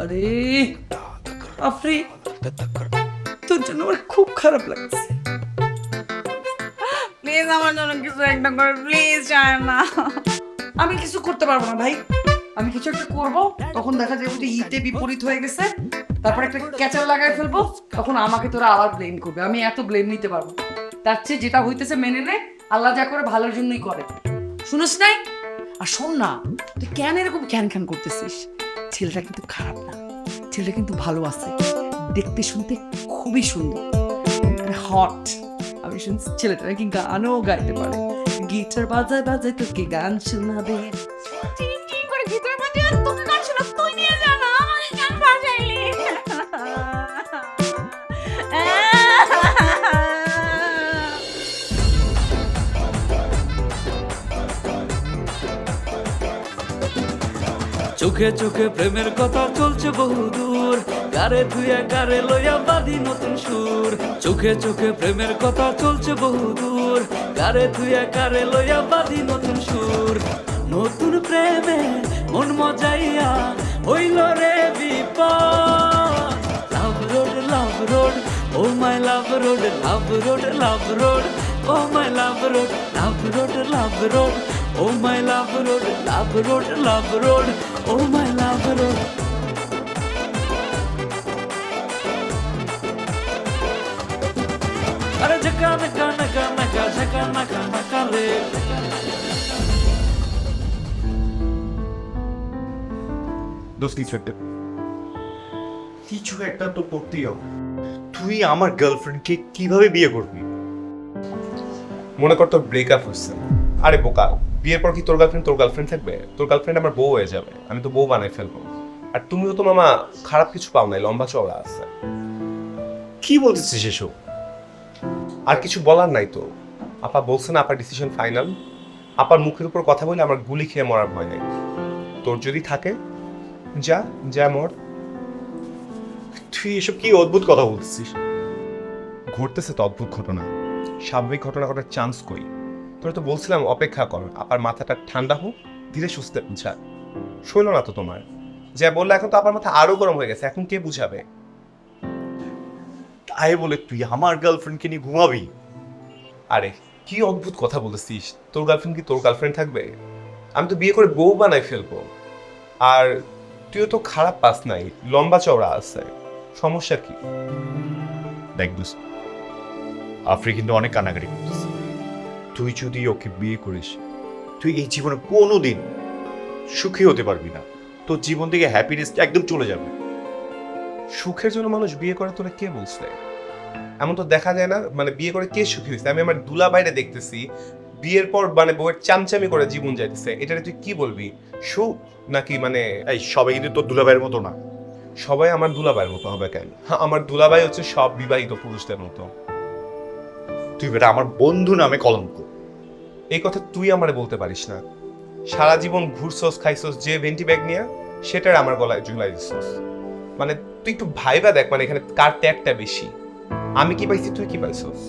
আরে আফরি, তোর জন্য আমার খুব খারাপ লাগছে। প্লিজ আমার জন্য কিছু একটা করে, প্লিজ চায় না। আমি কিছু করতে পারবো না ভাই, আমি কিছু একটা করবো, তখন দেখা যাবে যে হিতে বিপরীত হয়ে গেছে, তারপর একটা ক্যাচার লাগাই ফেলবো, তখন আমাকে তোরা আবার ব্লেম করবে। আমি এত ব্লেম নিতে পারবো না। তার চেয়ে যেটা হইতেছে মেনে নে, আল্লাহ যা করে ভালোর জন্যই করে। শুনিস নাই? আর শোন না, তুই কেন এরকম ক্যান ক্যান করতেছিস? ছেলেটা কিন্তু খারাপ না, ছেলেটা কিন্তু ভালো আছে, দেখতে শুনতে খুবই সুন্দর, হট। আমি শুনছি ছেলেটা নাকি গানও গাইতে পারে, গিটার বাজায় বাজায় তোকে গান শোনাবে। চিং চিং করে ভিতরে বাজে, আর তোকে গান শোনা, তুই নিয়ে যা না, আমাকে গান বাজাইলি। চোখে চোখে প্রেমের কথা চলছে বহুদূর, গারে ধুয়ে গারে লইয়া বাঁধি নতুন সুর। চোখে চোখে প্রেমের কথা চলছে বহুদূর, গারে ধুয়ে গারে লইয়া বাঁধি নতুন সুর। নতুন প্রেমে মন মজাইয়া হইল রে বিপদ। লাভ রোড ও মাই লাভ রোড, লাভ রোড ও মাই লাভ রোড, লাভ রোড ও মাই লাভ রোড, লাভ রোড ও মাই লাভ রোড। আরে ঝকা নকা নকা নকা ঝকা নকা নকা রে। দোস্ত কিছু একটা তো করতেই হবে। তুই আমার গার্লফ্রেন্ডকে কিভাবে বিয়ে করবি? মনে কর তোর ব্রেকআপ হচ্ছে, আরে বোকা, বিয়ের পর কি তোর গার্লফ্রেন্ড থাকবে? তোর গার্লফ্রেন্ড আমার বউ হয়ে যাবে, আমি তো বউ বানাই ফেলবো। আর তুমিও তো মামা খারাপ কিছু পাও নাই, লম্বা চওড়া আছে। কি বলতেছিস এসব? আর কিছু বলার নাই তো। আপা বলছেন আপার ডিসিশন ফাইনাল। আপার মুখের উপর কথা বলে আমার গুলি খেয়ে মরার ভয় নেই। তোর যদি থাকে যা যা মর। তুই এসব কি অদ্ভুত কথা বলতেছিস? ঘটতেছে তো অদ্ভুত ঘটনা, স্বাভাবিক ঘটনা ঘটার চান্স কই? তোরা তো বলছিলাম অপেক্ষা কর, আপার মাথাটা ঠান্ডা হোক, ধীরে সুস্থে বুঝা। শৈল না তো তোমার, যা বললে এখন তো আপার মাথা আরো গরম হয়ে গেছে, এখন কে বুঝাবে? তাই বলে তুই আমার গার্লফ্রেন্ডকে নিয়ে ঘুমাবি? আরে কি অদ্ভুত কথা বলেছিস, তোর গার্লফ্রেন্ড কি তোর গার্লফ্রেন্ড থাকবে? আমি তো বিয়ে করে বউ বানাই ফেলবো। আর তুইও তো খারাপ পাস নাই, লম্বা চওড়া আছে, সমস্যা কি? দেখ দোস্ত, আফ্রি কিন্তু অনেক কান্নাকাটি করতেছে। তুই যদি ওকে বিয়ে করিস, তুই এই জীবনে কোনোদিন সুখী হতে পারবি না। তোর জীবন থেকে হ্যাপিনেস একদম চলে যাবে। সুখের জন্য মানুষ বিয়ে করে, তোরা কে বলছে? এমন তো দেখা যায় না, মানে বিয়ে করে কে সুখী হয়েছে? আমি আমার দুলা বাইরে দেখতেছি বিয়ের পর মানে বউয়ের চামচামি করে জীবন যাইতেছে। এটা তুই কি বলবি, সুখ নাকি? মানে এই সবাই কিন্তু তোর দুলাভাইয়ের মতো না। সবাই আমার দুলাভাইয়ের মতো হবে কেন? আমার দুলাভাই হচ্ছে সব বিবাহিত পুরুষদের মতো। তুই বেটা আমার বন্ধু নামে কলঙ্ক। এই কথা তুই আমারে বলতে পারিস না। সারা জীবন ঘুরছস খাইছস যে ভেন্টি ব্যাগ নিয়ে, সেটার আমার গলায় ঝুলাই দিছস। মানে তুই একটু ভাইবা দেখ, মানে এখানে কার ত্যাগটা বেশি? আমি কি পাইছি, তুই কি পাইছস?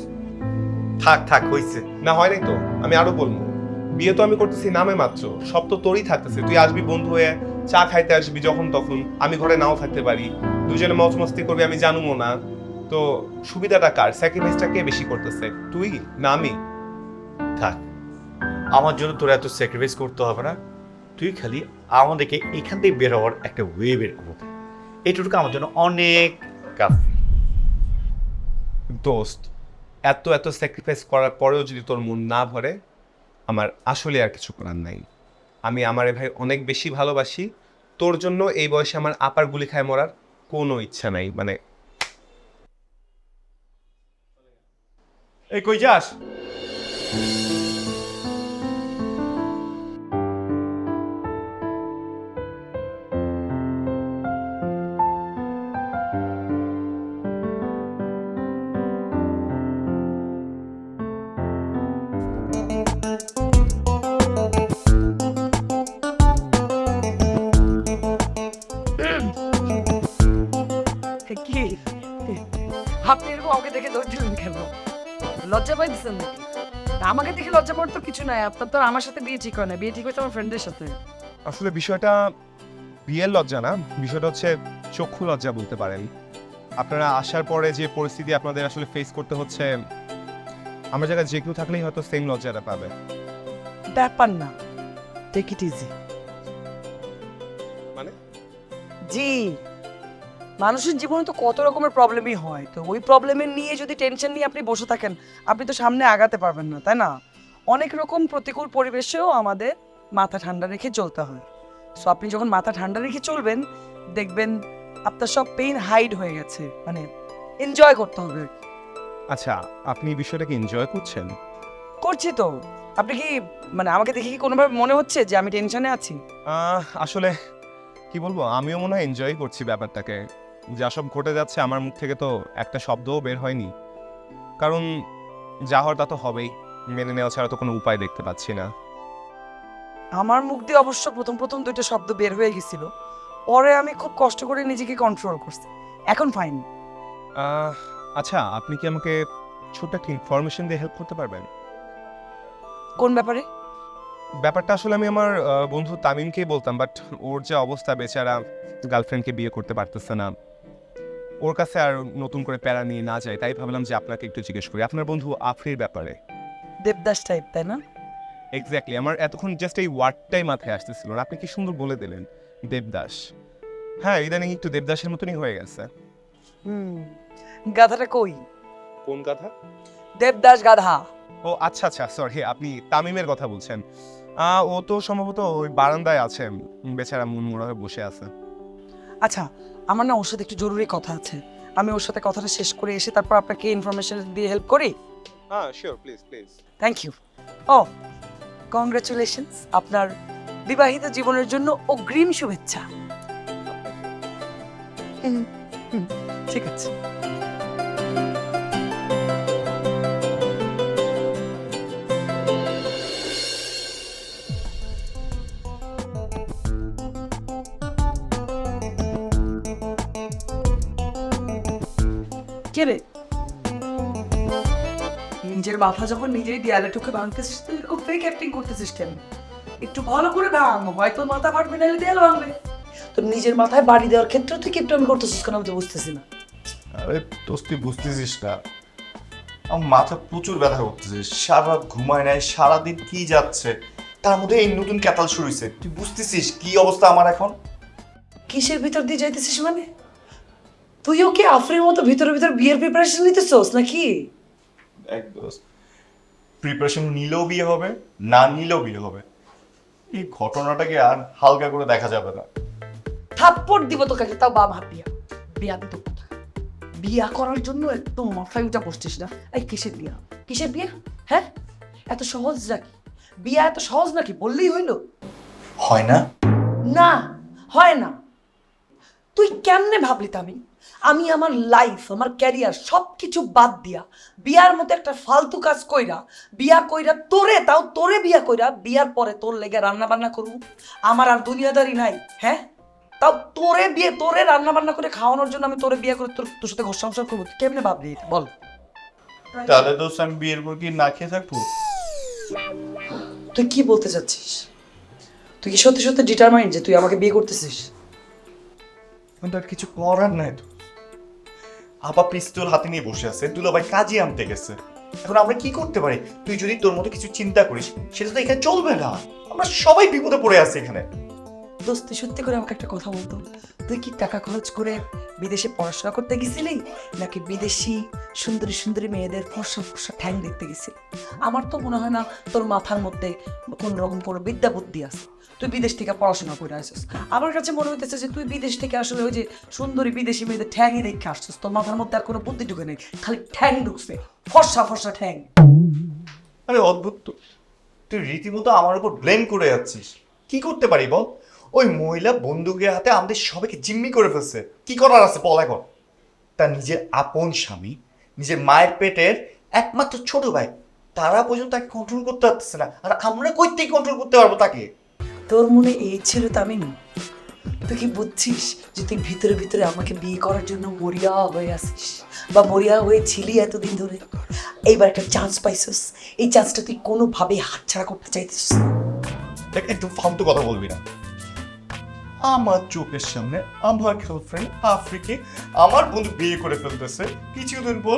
থাক থাক হইছে। না হয় নাই তো আমি আরো বলবো। বিয়ে তো আমি করতেছি নামে মাত্র, সব তো তোরই থাকতেছে। তুই আসবি বন্ধু হয়ে, চা খাইতে আসবি যখন তখন, আমি ঘরে নাও থাকতে পারি, দুজনে মজ মস্তি করবি, আমি জানুমো না। তো সুবিধাটা কার, স্যাক্রিফাইসটা কে বেশি করতেছে, তুই না আমি? থাক, আমার জন্য তোর এত স্যাক্রিফাইস করতে হবে না। তুই খালি আমাদেরকে এখান থেকে বের হওয়ার একটা ওয়ে বের করতে, এটুকু আমার জন্য অনেক কাফি। দোস্ত, এত এত স্যাক্রিফাইস করার পরেও যদি তোর মন না ভরে, আমার আসলে আর কিছু করার নাই। আমি আমারে ভাই অনেক বেশি ভালোবাসি। তোর জন্য এই বয়সে আমার আপার গুলি খায় মরার কোনো ইচ্ছা নাই। মানে এই কই যাস? কি আপনি এরকম আমাকে দেখে দৌড় দিলেন কেন? লজ্জা পাইতেছেন নাকি? আমাকে দেখে লজ্জা পাওয়ার তো কিছু নাই। আপনার তো আর আমার সাথে বিয়ে ঠিক হয় না, বিয়ে ঠিক হয়েছে আমার ফ্রেন্ডের সাথে। আসলে বিষয়টা বিয়ের লজ্জা না, বিষয়টা হচ্ছে চক্ষু লজ্জা বলতে পারেন। আপনারা আসার পরে যে পরিস্থিতি আপনাদের আসলে ফেস করতে হচ্ছে, আমার জায়গায় যে কেউ থাকলেই হয়তো সেম লজ্জাটা পাবে। ব্যাপার না, টেক ইট ইজি। মানে জি, মানুষের জীবনে তো কত রকমের প্রবলেমই হয়, তো ওই প্রবলেমের নিয়ে যদি টেনশন নিয়ে আপনি বসে থাকেন, আপনি তো সামনে আগাতে পারবেন না, তাই না? অনেক রকম প্রতিকূল পরিবেশেও আমাদের মাথা ঠান্ডা রেখে চলতে হয়। সো আপনি যখন মাথা ঠান্ডা রেখে চলবেন, দেখবেন আপনার সব পেইন হাইড হয়ে গেছে, মানে এনজয় করতে হবে। আচ্ছা, আপনি বিষয়টাকে এনজয় করছেন? করছি তো। আপনি কি মানে আমাকে দেখে কি কোনোভাবে মনে হচ্ছে যে আমি টেনশনে আছি? আসলে কি বলবো, আমিও মনে হয় এনজয় করছি ব্যাপারটাকে। যা সব ঘটে যাচ্ছে আমার মুখ থেকে তো একটা শব্দও বের হয়নি, কারণ যা হওয়ার তা তো হবেই, মেনে নেওয়া ছাড়া তো কোনো উপায় দেখতে পাচ্ছি না। আমার মুখ দিয়ে অবশ্য প্রথম প্রথম দুইটা শব্দ বের হয়ে গেছিল, পরে আমি খুব কষ্ট করে নিজেকে কন্ট্রোল করছি, এখন ফাইন। আচ্ছা, আপনি কি আমাকে ছোট্ট একটা ইনফরমেশন দিয়ে হেল্প করতে পারবেন? কোন ব্যাপারে? ব্যাপারটা আসলে আমি আমার বন্ধু তামিমকেই বলতাম, বাট ওর যে অবস্থা, বেচারা গার্লফ্রেন্ডকে বিয়ে করতে পারতেছে না, ওর কাছে আর নতুন করে প্যারা নিয়ে না যায়, তাই ভাবলাম যে আপনাকে একটু জিজ্ঞেস করি আপনার বন্ধু আফরির ব্যাপারে। দেবদাস টাইপ, তাই না? এক্স্যাক্টলি, আমার এতক্ষণ জাস্ট এই ওয়ার্ডটাই মাথায় আসতেছিল না, আপনি কি সুন্দর বলে দিলেন, দেবদাস। হ্যাঁ, ইদানিং একটু দেবদাসের মতনই হয়ে গেছে। গাধাটা কই? কোন কথা? দেবদাস গাধা। ও আচ্ছা আচ্ছা, সরি, আপনি তামিমের কথা বলছেন। ও তো সম্ভবত ওই বারান্দায় আছে, বেচারা মনমরা হয়ে বসে আছে। আচ্ছা, আমার না ওর সাথে একটু জরুরি কথা আছে, আমি ওর সাথে কথাটা শেষ করে এসে তারপর আপনাকে ইনফরমেশন দিয়ে হেল্প করি। হ্যাঁ sure, please please. Thank you. ও, কংগ্রাচুলেশনস, আপনার বিবাহিত জীবনের জন্য অগ্রিম শুভেচ্ছা। ঠিক আছে। কে রে? নিজের মাথা যখন নিজেই দেয়ালে ঠুকে ভাঙতেছিস, তুই এরকম ফেক অ্যাক্টিং করতেছিস কেন? একটু ভালো করে ভাঙ, হয়তো মাথা ফাটবে, নাহলে দেয়াল ভাঙবে। তো নিজের মাথায় বাড়ি দেওয়ার ক্ষেত্রে তুই কিপটামি করতেছিস কেন, আমি তো বুঝতেছি না। আরে দোস্ত, তুই বুঝতেছিস না, আমার মাথা প্রচুর ব্যথা করতেছে, সারা রাত ঘুমায় নাই, সারাদিন কি যাচ্ছে, তার মধ্যে এই নতুন ক্যাতাল শুরু হয়েছে। তুই বুঝতেছিস কি অবস্থা আমার এখন? কিসের ভিতর দিয়ে যাইতেছিস মানে? তুইও কি আফরির মতো ভিতরে ভিতরে বিয়ের প্রিপারেশন নিতেছস নাকি? এক দোস্ত, প্রিপারেশন নিলেও বিয়ে হবে, না নিলেও বিয়ে হবে, এই ঘটনাটাকে আর হালকা করে দেখা যাবে না। থাপ্পড় দিব তো কাকে, তাও বাম হাত দিয়া। বিয়া তো বিয়া করার জন্য একদম মাথায় উঠা বসছিস না। এই কিসের বিয়া? কিসের বিয়া? হ্যাঁ, এত সহজ নাকি বিয়া? এত সহজ নাকি? বললেই হইলো। হয় না? না, হয় না। তুই কেমনে ভাবলি আমি আমার লাইফ, আমার ক্যারিয়ার সবকিছু বাদ দিয়া বিয়ার মতো একটা ফালতু কাজ কইরা বিয়া কইরা তোরে বিয়া কইরা বিয়ার পরে তোর লেগে রান্না বান্না করবো? আমার আর দুনিয়াদারি নাই, হ্যাঁ? তাও তোরে রান্না বান্না করে খাওয়ানোর জন্য আমি তোরে বিয়া করে তোর সাথে ঘর সংসার করবো? তুই কেমনে ভাবলি এটা বল? তাহলে দোস্ত আমি বিয়ের পর কি না খেয়ে থাকবো? তুই কি বলতে চাচ্ছিস? তুই কি সত্যি সত্যি ডিটারমাইন্ড যে তুই আমাকে বিয়ে করতেছিস? কিন্তু আর কিছু করার নাই তো। আপা পিস্তল হাতে নিয়ে বসে আছে, দুলাভাই কাজে আনতে গেছে, এখন আমরা কি করতে পারি? তুই যদি তোর মতো কিছু চিন্তা করিস, সেটা তো এখানে চলবে না, আমরা সবাই বিপদে পড়ে আছি এখানে। দোস্ত, তুই সত্যি করে আমাকে একটা কথা বলতো, তুই কি টাকা খরচ করে বিদেশে পড়াশোনা করতে গেছিলি, নাকি বিদেশি সুন্দরী সুন্দরী মেয়েদের ফর্সা ফর্সা ঠ্যাং দেখতে গেছিলি? আমার তো মনে হয় না তোর মাথার মধ্যে কোন রকম কোনো বিদ্যা বুদ্ধি আছে। তুই বিদেশ থেকে পড়াশোনা করে আসছিস, আমার কাছে মনে হইতেছে যে তুই বিদেশ থেকে আসলে ওই যে সুন্দরী বিদেশি মেয়েদের ঠ্যাংই দেখে আসছিস। তোর মাথার মধ্যে আর কোনো বুদ্ধি ঢুকে নেই, খালি ঠ্যাং ঢুকছে, ফর্সা ফর্সা ঠ্যাং। আরে অদ্ভুত তো, তুই রীতিমতো আমার উপর ব্লেম করে যাচ্ছিস। কি করতে পারি বল? ওই মহিলা বন্দুকের হাতে আমাদের সবাইকে জিম্মি করে ফেলছে, কি করার আছে বল এখন? তার নিজের আপন স্বামী, নিজের মায়ের পেটের একমাত্র ছোট ভাই, তারা পর্যন্ত তাকে কন্ট্রোল করতে পারতেছে না, আর আমরা কই থেকে কন্ট্রোল করতে পারবো তাকে? তোর মনে এই ছিল তামিম? তুই কি বুঝছিস যে তুই ভিতরে ভিতরে আমাকে বিয়ে করার জন্য মরিয়া হয়ে আসিস, বা মরিয়া হয়ে ছিলি এতদিন ধরে? এইবার একটা চান্স পাইছিস, এই চান্সটা তুই কোনোভাবেই হাতছাড়া করতে চাইতেছিস না। দেখ, একটু ফালতু কথা বলবি না। আমার চোখের সামনে আমার গার্লফ্রেন্ড আফ্রিকে আমার বন্ধু বিয়ে করে ফেলতেছে, কিছুদিন পর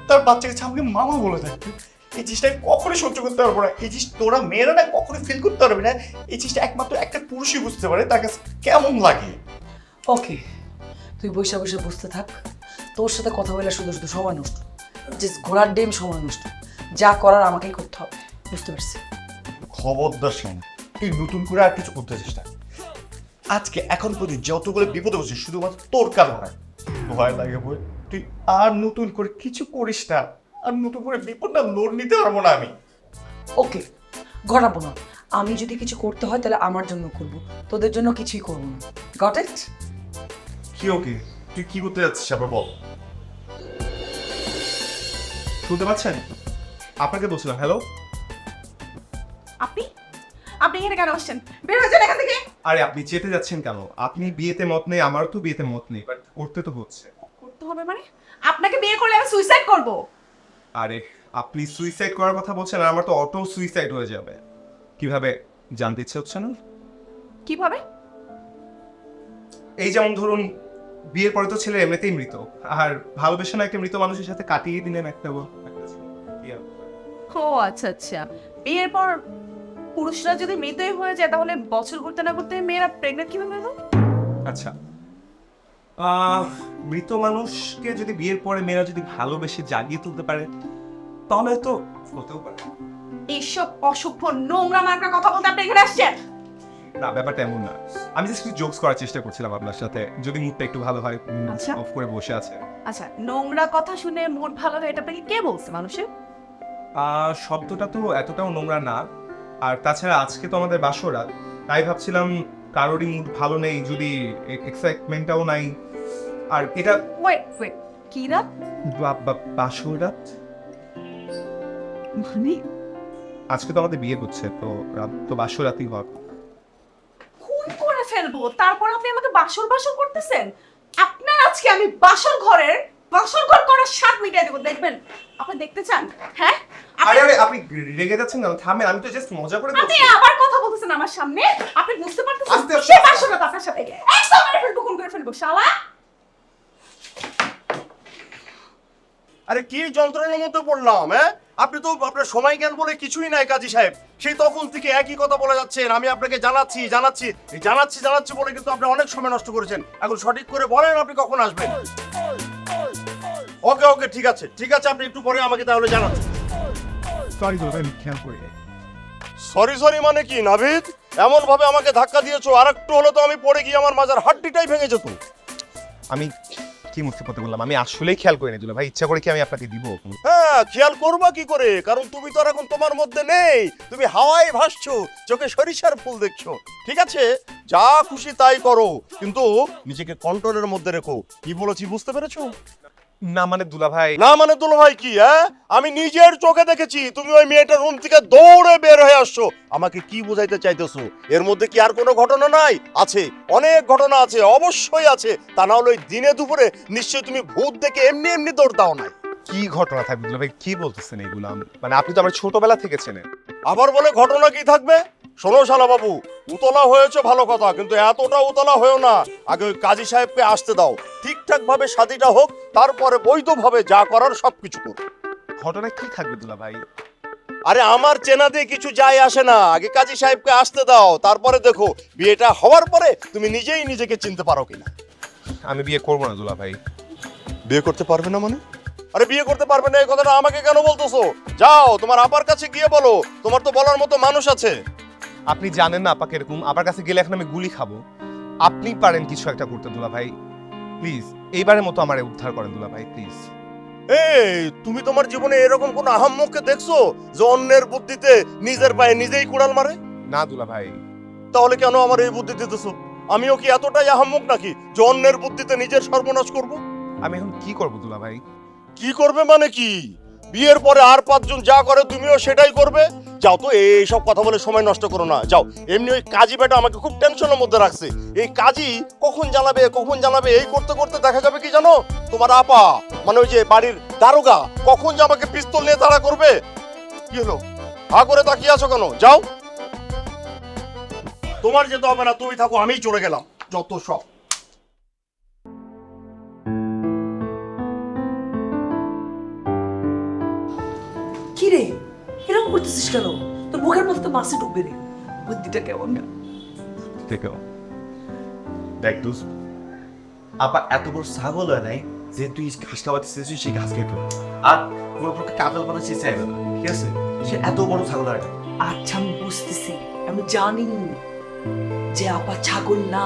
তার বাচ্চাকে আমাকে মামা বলে থাকবে। এই জিনিসটা আমি কখনোই সহ্য করতে পারবো না। এই জিনিস তোরা মেয়েরা না কখনোই ফিল করতে পারবে না। এই জিনিসটা একমাত্র একটা পুরুষই বুঝতে পারে তার কাছে কেমন লাগে। ওকে, তুই বসে বসে বুঝতে থাক। তোর সাথে কথা বলে শুধু শুধু সময় নষ্ট, যে ঘোড়ার ডিম সময় নষ্ট। যা করার আমাকেই করতে হবে, বুঝতে পারছি? খবরদার শোন, তুই নতুন করে আর কিছু করতে চেষ্টা। আজকে এখন প্রতি যতগুলো বিপদে বসছিস শুধুমাত্র তোর কারণে। ভয় লাগে বই, তুই আর নতুন করে কিছু করিস না। আর নতুন করে বিপদটা লোড নিতে পারবো না আমি। ওকে, ঘটাবো না। আমি যদি কিছু করতে হয় তাহলে আমার জন্য করব, তোদের জন্য কিছুই করবো না। Got it? কি ওকে, তুই কি করতে যাচ্ছিস আবার বল। শুনতে পাচ্ছেন? আপনাকে বলছিলাম হ্যালো। আপনি আপনি এখানে কেন আসছেন? বের হয়ে যান এখান থেকে। আরে আপনি চেতে যাচ্ছেন কেন? আপনি বিয়েতে মত নেই, আমারও তো বিয়েতে মত নেই, বাট করতে তো হচ্ছে। করতে হবে মানে? আপনাকে বিয়ে করলে আমি সুইসাইড করব। আরে আপনি সুইসাইড করার কথা বলছেন, আর আমার তো অটো সুইসাইড হয়ে যাবে। কিভাবে জানতে ইচ্ছে হচ্ছে না? কিভাবে? এই যেমন ধরুন, বিয়ের পরে তো ছেলে এমনিতেই মৃত, আর ভালোবেসে না একটা মৃত মানুষের সাথে কাটিয়ে দিলেন একটা ও আচ্ছা আচ্ছা, বিয়ের পর পুরুষরা যদি মৃতই হয়ে যায় তাহলে বছর ঘুরতে না ঘুরতে মেয়েরা প্রেগনেন্ট কিভাবে হলো? আচ্ছা, মৃত মানুষকে যদি বিয়ের পরে মেয়েরা যদি ভালোবেসে জাগিয়ে তুলতে পারে তাহলে তো হতেও পারে। এইসব অসভ্য নোংরা মার্কা কথা বলতে আপনি এখানে আসছেন? না, ব্যাপারটা এমন না। আমি জাস্ট একটু জোকস করার চেষ্টা করছিলাম আপনার সাথে, যদি মুডটা একটু ভালো হয়। আচ্ছা। অফ করে বসে আছে। আচ্ছা, নোংরা কথা শুনে মুড ভালো হয় এটা আপনাকে কে বলছে মানুষের? শব্দটা তো এতটাও নোংরা না। আর তাছাড়া আজকে তো আমাদের বাসরাত, তাই ভাবছিলাম কারোরই মুড ভালো নেই, যদি এক্সাইটমেন্টটাও নাই। আর এটা ওয়েট, কি রাত? বাসরাত মানে আজকে তো আমাদের বিয়ে হচ্ছে, তো রাত তো বাসরাতই হবে। খুন করে ফেলবো, তারপর আপনি আমাকে বাসর বাসর করতেছেন? আপনার আজকে আমি বাসর ঘর করার স্বাদ মিটাই দেবো, দেখবেন? আপনি দেখতে চান? হ্যাঁ, আরে আরে আপনি রেগে যাচ্ছেন কেন? থামেন, আমি তো জাস্ট মজা করে আপনি বলছি। আবার কথা বলতেছেন আমার সামনে। আপনি বুঝতে পারতেছেন আস্তে আস্তে। সে বাসর রাত আপনার সাথে একদম মেরে ফেলবো, খুন করে ফেলবো শালা। আরে কি যন্ত্রণার মধ্যে পড়লাম, হ্যাঁ? আপনি তো আপনার সময় জ্ঞান বলে কিছুই নাই কাজী সাহেব। সেই তখন থেকে একই কথা বলে যাচ্ছেন, আমি আপনাকে জানাচ্ছি বলে কিন্তু আপনি অনেক সময় নষ্ট করেছেন। এখন সঠিক করে বলেন আপনি কখন আসবেন। ওকে ঠিক আছে, আপনি একটু পরে আমাকে তাহলে জানাচ্ছেন। সরি তো আমি খেয়াল করি নাই। সরি মানে কি নাভিদ? এমন ভাবে আমাকে ধাক্কা দিয়েছো, আর একটু হলে তো আমি পড়ে গিয়ে আমার মাজার হাড্ডিটাই ভেঙে যেত। আমি কি মুখে পথে বললাম, আমি আসলেই খেয়াল করি না দুলা ভাই। ইচ্ছা করে কি আমি আপনাকে দিব? হ্যাঁ, খেয়াল করবা কি করে? কারণ তুমি তো আর এখন তোমার মধ্যে নেই, তুমি হাওয়ায় ভাসছো, চোখে সরিষার ফুল দেখছো। ঠিক আছে, যা খুশি তাই করো, কিন্তু নিজেকে কন্ট্রোলের মধ্যে রেখো। কি বলেছি বুঝতে পেরেছো? না মানে দুলা ভাই, না মানে দুলো ভাই কি? হ্যাঁ, আমি নিজের চোখে দেখেছি তুমি ওই মেয়েটার রুম থেকে দৌড়ে বের হয়ে আসছো। আমাকে কি বোঝাইতে চাইতেছো? এর মধ্যে কি আর কোনো ঘটনা নাই? আছে, অনেক ঘটনা আছে, অবশ্যই আছে। তা না হলে ওই দিনে দুপুরে নিশ্চয়ই তুমি ভূত দেখে এমনি দৌড় দাও নাই। কি ঘটনা থাকবে দুলা ভাই? কি বলতেছেন এগুলো? মানে আপনি তো আমার ছোটবেলা থেকে চেনেন। আবার বলে ঘটনা কি থাকবে? শোনো শালা বাবু, উতলা হয়েছে ভালো কথা, কিন্তু এতটা উতলা হয়েও না। আগে ওই কাজী সাহেবকে আসতে দাও, ঠিকঠাক ভাবে শাদিটা হোক, তারপরে বৈধভাবে যা করার সবকিছু করো। ঘটনা কি থাকবে দুলা ভাই? আরে আমার চেনা দিয়ে কিছু যায় আসে না, আগে কাজী সাহেবকে আসতে দাও, তারপরে দেখো বিয়েটা হওয়ার পরে তুমি নিজেই নিজেকে চিনতে পারো কিনা। আমি বিয়ে করবো না দুলা ভাই। বিয়ে করতে পারবে না মানে? আরে বিয়ে করতে পারবে না এই কথাটা আমাকে কেন বলতেছো? যাও তোমার আপার কাছে গিয়ে বলো, তোমার তো বলার মতো মানুষ আছে। আপনি জানেন না আপাকে এরকম, আপার কাছে গেলে এখন আমি গুলি খাবো। আপনি পারেন কিছু একটা করতে দুলা ভাই, প্লিজ এইবারের মতো আমারে উদ্ধার করেন দুলা ভাই, প্লিজ। এই তুমি তোমার জীবনে এরকম কোন আহাম্মককে দেখছো যে অন্যের বুদ্ধিতে নিজের পায়ে নিজেই কুড়াল মারে? না দুলা ভাই। তাহলে কেন আমার এই বুদ্ধি দিতেছো? আমিও কি এতটাই আহাম্মক নাকি যে অন্যের বুদ্ধিতে নিজের সর্বনাশ করব? আমি এখন কি করবো দুলা ভাই? কি করবে মানে কি? বিয়ের পরে আর 5 জন যা করে তুমিও সেটাই করবে? যাও তো, এইসব কথা বলে সময় নষ্ট করো না, যাও। এমনি ওই কাজী বেটা আমাকে খুব টেনশনের মধ্যে রাখছে। এই কাজী কখন জ্বালাবে এই করতে করতে দেখা যাবে কি জানো, তোমার আপা মানে ওই যে বাড়ির দারোগা কখন যে আমাকে পিস্তল নিয়ে তাড়া করবে। কি হলো, হা করে তাকিয়ে আছো কেন? যাও, তোমার যেতে হবে না, তুমি থাকো, আমিই চলে গেলাম। যত সব। কি রে এরকম করতেছিস কেন? তোর মুখের মধ্যে তো মাছে ঢুকবে রে। বুদ্ধিটা কেমন না? থেকেও দেখ দোস্ত, আপা এত বড় ছাগল হয় নাই যে তুই ঘাস খাওয়াতে চেয়েছিস সেই ঘাস খেয়ে ফেলবি। আর কোনো প্রকার কাজল বানা সে চাইবে না, ঠিক আছে? সে এত বড় ছাগল হয় না। আচ্ছা আমি বুঝতেছি, আমি জানি যে আপা ছাগল না,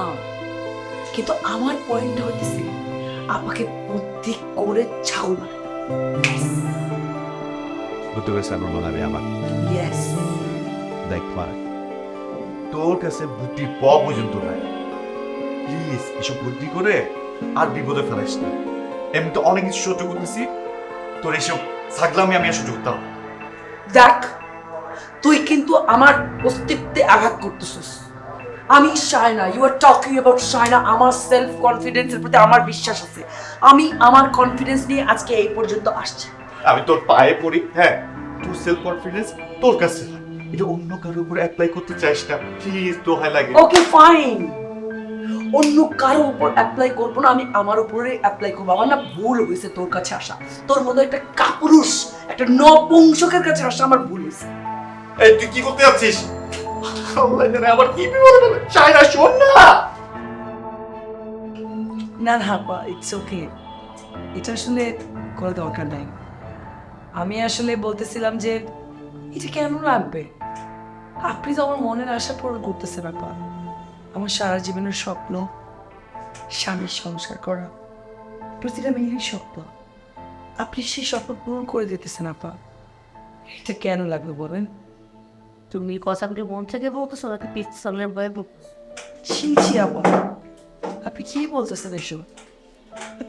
কিন্তু আমার পয়েন্টটা হইতেছে আপাকে বুদ্ধি করে ছাগল বুদ্ধি করে ছাগল বানাবে আমার। ইয়েস। দেখ ভাই, তোর কাছে বুদ্ধি প পর্যন্ত নাই। প্লিজ এসব বুদ্ধি করে আর বিপদে ফেলাইস না। এমনি তো অনেক কিছু সহ্য করতেছি, তোর এসব ছাগলামি আমি আর সহ্য করতাম না। দেখ তুই কিন্তু আমার অস্তিত্বে আঘাত করতেছিস। আমি Shaina, you are talking about Shaina. আমার সেলফ কনফিডেন্সের প্রতি আমার বিশ্বাস আছে। আমি আমার কনফিডেন্স নিয়ে আজকে এই পর্যন্ত আসছি। আমি তোর পায়ে পড়ি, হ্যাঁ তোর সেলফ কনফিডেন্স তোর কাছে, এটা অন্য কারোর উপরে অ্যাপ্লাই করতে চাইস না প্লিজ, দোহাই লাগে। ওকে ফাইন, অন্য কারো উপর অ্যাপ্লাই করবো না, আমি আমার উপরে অ্যাপ্লাই করবো। আমার না ভুল হয়েছে তোর কাছে আসা, তোর মতো একটা কাপুরুষ, একটা নপুংসকের কাছে আসা আমার ভুল হয়েছে। এই তুই কি করতে যাচ্ছিস? আল্লাহ জানে আবার কি বিপদ হবে। চাই না, শোন না। না না আপা, ইটস ওকে, এটা আসলে কোনো দরকার নাই। আমি আসলে বলতেছিলাম যে এটা কেন লাগবে? আপনি তো আমার মনের আশা পূরণ করতেছেন আপা। আমার সারা জীবনের স্বপ্ন স্বামীর সংসার করা, প্রতিটা মেয়েরই স্বপ্ন। আপনি সেই স্বপ্ন পূরণ করে দিতেছেন আপা, এটা কেন লাগবে বলেন? তুমি কথাগুলি মন থেকে বলতেছো নাকি পিস্তলের ভয়ে বলতেছো? ছি আপা, আপনি কি বলতেছেন এসব?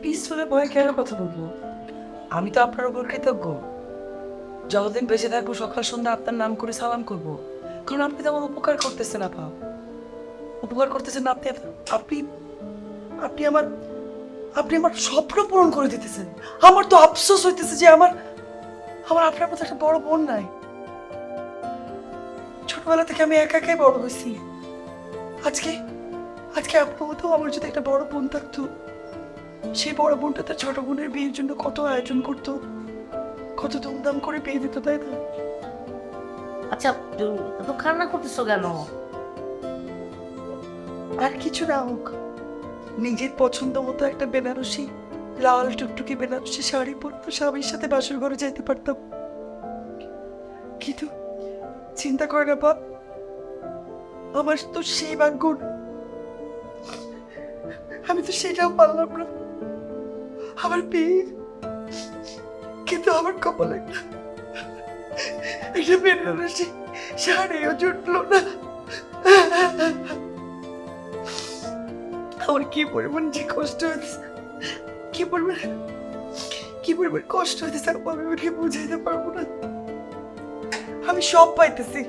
পিস্তলের ভয়ে কেন কথা বলবো? আমি তো আপনার উপর কৃতজ্ঞ। যতদিন বেঁচে থাকবো সকাল সন্ধ্যা আপনার নাম করে সালাম করব, কারণ আপনি তো আমার উপকার করতেছেন আপা। উপকার করতেছেন আপনি, আপনি আপনি আমার আপনি আমার স্বপ্ন পূরণ করে দিতেছেন। আমার তো আফসোস হইতেছে যে আমার আমার আপনার মতো একটা বড় বোন নাই। ছোটবেলা থেকে আমি একা একাই বড় হয়েছি। আজকে আজকে আপনার মতো আমার যদি একটা বড় বোন থাকতো, সেই বড় বোনটা তার ছোট বোনের বিয়ের জন্য কত আয়োজন করতো, কত ধুমধাম করে বিয়ে দিত, তাই না? আচ্ছা এত কান্না করতেছো কেন? আর কিছু না হোক, নিজের পছন্দ মতো একটা বেনারসি লাল টুকটুকি বেনারসি শাড়ি পরতো স্বামীর সাথে বাসর ঘরে যাইতে পারতাম, কিন্তু চিন্তা করে না বাপ, আমার তো সেই ভাগ্য না। আমি তো সেটাও পারলাম না আমার বিয়ে, কিন্তু আমার কপালে একটা বেনারসি শাড়িও জুটলো না। আমার কি পরিমাণ যে কষ্ট হয়েছে, কি পরিমাণ কষ্ট হইতেছে আমি ওকে বুঝাইতে পারবো না। আমি সব পাইতেছি,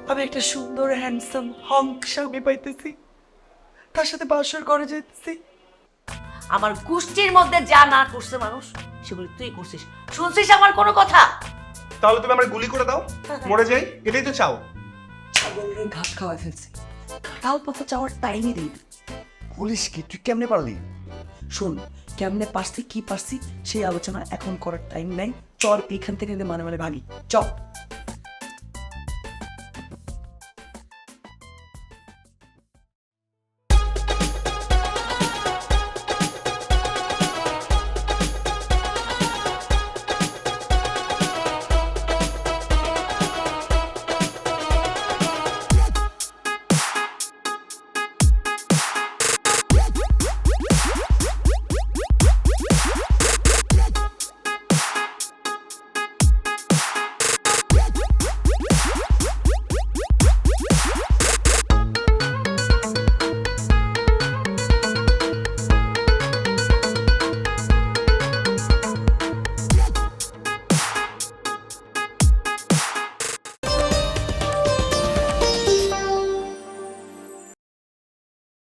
আমি একটা সুন্দর হ্যান্ডসাম হংক স্বামী পাইতেছি, তার সাথে বাসর করে যেতেছি। আমার গোষ্ঠীর মধ্যে যা না করছে মানুষ সেগুলি তুই করছিস, শুনছিস আমার কোনো কথা? তাহলে তুমি আমার গুলি করে দাও, মরে যাই, এটাই তো চাও? ছাগলের ঘাস খাওয়াই ফেলছি, কাঁঠাল পাতা চাওয়ার টাইমই দিই। পুলিশ কি তুই কেমনে পারলি? শোন, কেমনে পারছি কি পারছি সেই আলোচনা এখন করার টাইম নাই। চল এখান থেকে মানে ভাগি, চল।